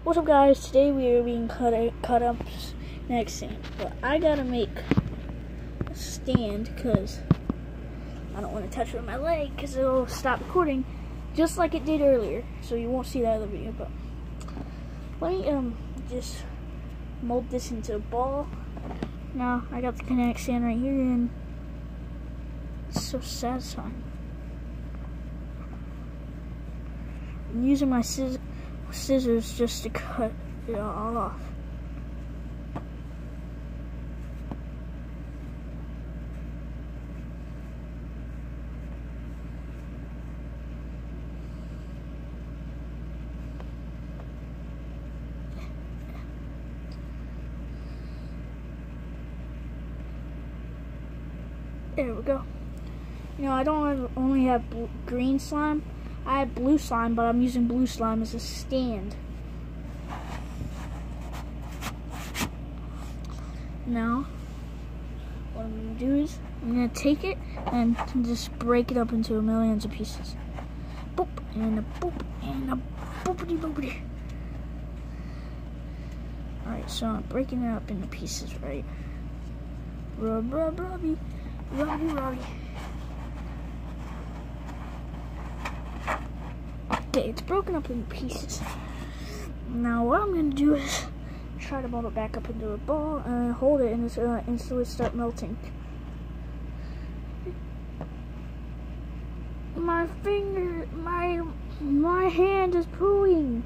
What's up, guys? Today we are being cut up next scene, but I gotta make a stand because I don't want to touch it with my leg because it'll stop recording just like it did earlier, so you won't see that other video. But let me just mold this into a ball. Now I got the Kinetic stand right here, and it's so satisfying. I'm using my scissors just to cut it all off. There we go. You know, I don't only have green slime. I have blue slime, but I'm using blue slime as a stand. Now, what I'm going to do is, I'm going to take it and just break it up into millions of pieces. Boop, and a boop, and a boopity boopity. Alright, so I'm breaking it up into pieces, right? Rub, rub, rubby, rubby, rubby. Okay, it's broken up into pieces. Now what I'm going to do is try to mold it back up into a ball and hold it, and it's going to instantly start melting. My finger, my hand is pooing.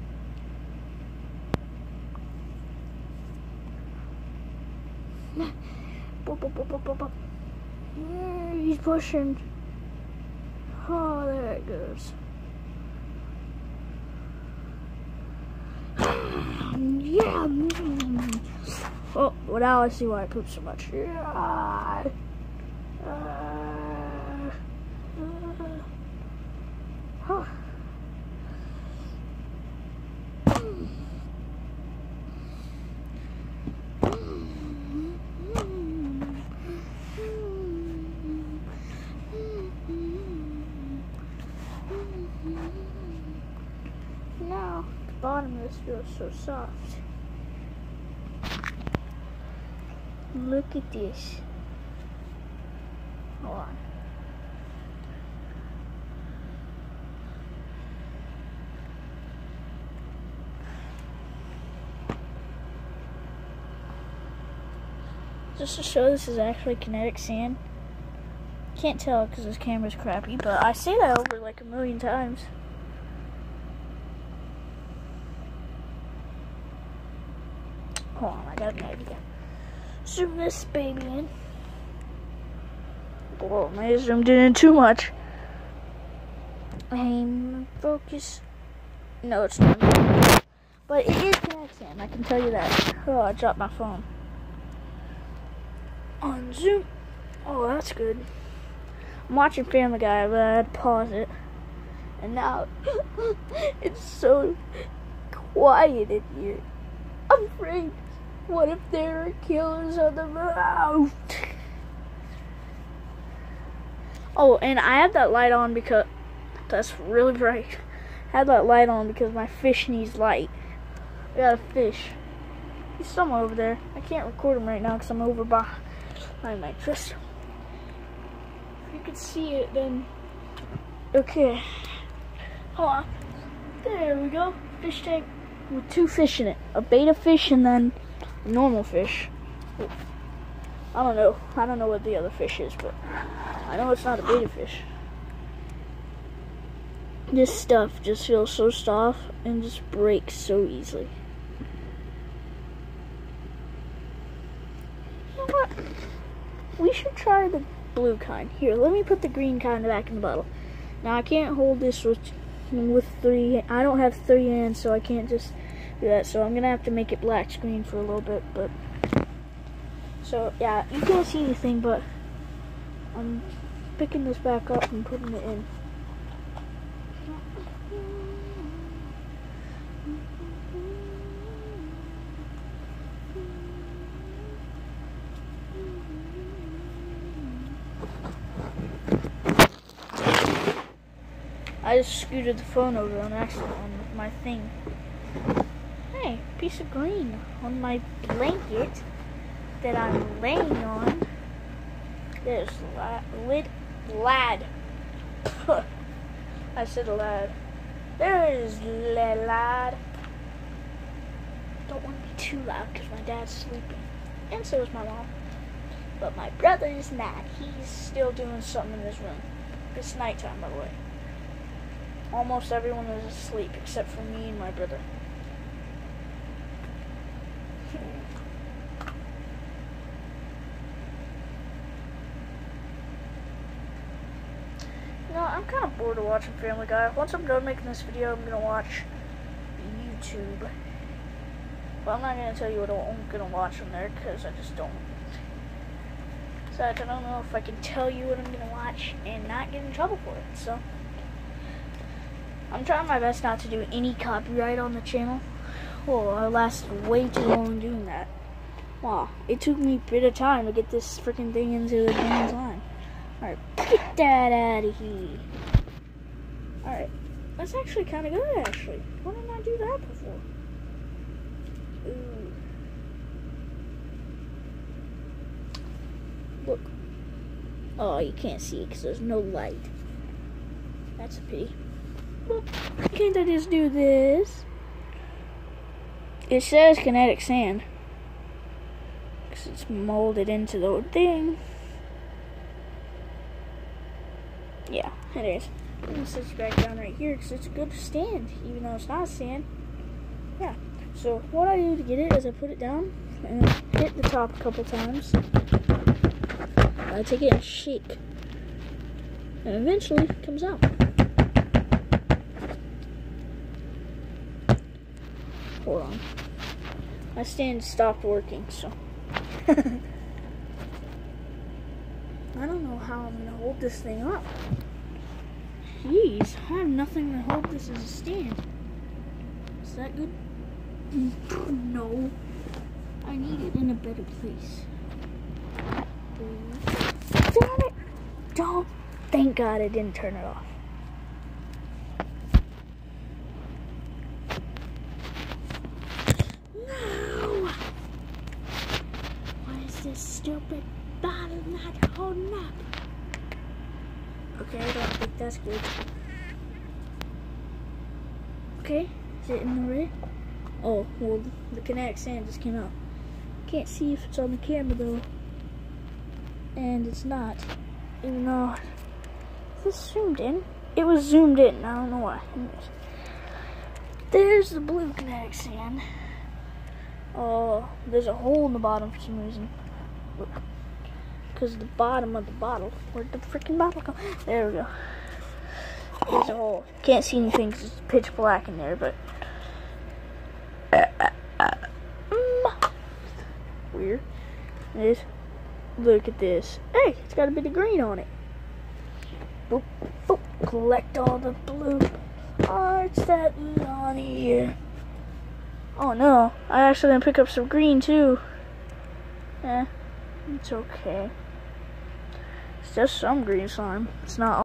Yeah, he's pushing. Oh, there it goes. Yeah. Oh, well, now I see why I poop so much. Yeah. Huh. Now, the bottom of this feels so soft. Look at this. Hold on. Just to show this is actually Kinetic sand. Can't tell because this camera's crappy, but I say that over like a million times. Hold on, I got an idea. Zoom this baby in. Whoa, I zoomed in too much. Aim, focus. No, it's not. But it is Kinetic sand, I can tell you that. Oh, I dropped my phone. On zoom. Oh, that's good. I'm watching Family Guy, but I had to pause it. And now it's so quiet in here. I'm afraid. What if there are killers on the road? Oh, and I have that light on because that's really bright. I have that light on because my fish needs light. I got a fish. He's somewhere over there. I can't record him right now because I'm over by my mattress. If you could see it, then okay. Hold on. There we go. Fish tank with 2 fish in it. A beta fish and then a normal fish. I don't know what the other fish is, but I know it's not a beta fish. This stuff just feels so soft and just breaks so easily. You know what? We should try the blue kind. Here, let me put the green kind back in the bottle. Now I can't hold this with 3. I don't have 3 hands, so I can't just do that. So I'm gonna have to make it black screen for a little bit. But so yeah, you can't see anything, but I'm picking this back up and putting it in. I just scooted the phone over on accident on my thing. Hey, piece of green on my blanket that I'm laying on. There's lad. I said lad. There's lad. Don't want to be too loud because my dad's sleeping. And so is my mom. But my brother is not. He's still doing something in his room. It's nighttime, by the way. Almost everyone is asleep except for me and my brother. You know, I'm kind of bored of watching Family Guy. Once I'm done making this video, I'm going to watch YouTube. But I'm not going to tell you what I'm going to watch on there because I just don't. Besides, I don't know if I can tell you what I'm going to watch and not get in trouble for it. So, I'm trying my best not to do any copyright on the channel. Well, I lasted way too long doing that. Wow, it took me a bit of time to get this freaking thing into the damn line. Alright, get that out of here. Alright, that's actually kind of good, actually. Why didn't I do that before? Ooh. Look. Oh, you can't see it because there's no light. That's a pity. Well, can't I just do this? It says kinetic sand. Because it's molded into the thing. Yeah, it is. I'm going to set you back down right here because it's a good stand, even though it's not sand. Yeah. So what I do to get it is I put it down and hit the top a couple times. I take it and shake. And eventually it comes out. Hold on. My stand stopped working, so. I don't know how I'm going to hold this thing up. Jeez, I have nothing to hold this as a stand. Is that good? No. I need it in a better place. Damn it! Don't. Thank God I didn't turn it off. No! Why is this stupid bottle not holding up? Okay, I don't think that's good. Okay, is it in the red? Oh, well, the kinetic sand just came out. Can't see if it's on the camera though. And it's not. Even though, is this zoomed in? It was zoomed in, I don't know why. There's the blue kinetic sand. Oh, there's a hole in the bottom for some reason. Look. Because the bottom of the bottle, where'd the freaking bottle go? There we go. There's a hole. Can't see anything because it's pitch black in there, but weird. It is. Look at this. Hey, it's got a bit of green on it. Boop, boop. Collect all the blue parts that is on here. Oh no, I actually didn't pick up some green too. It's okay. It's just some green slime. It's not all.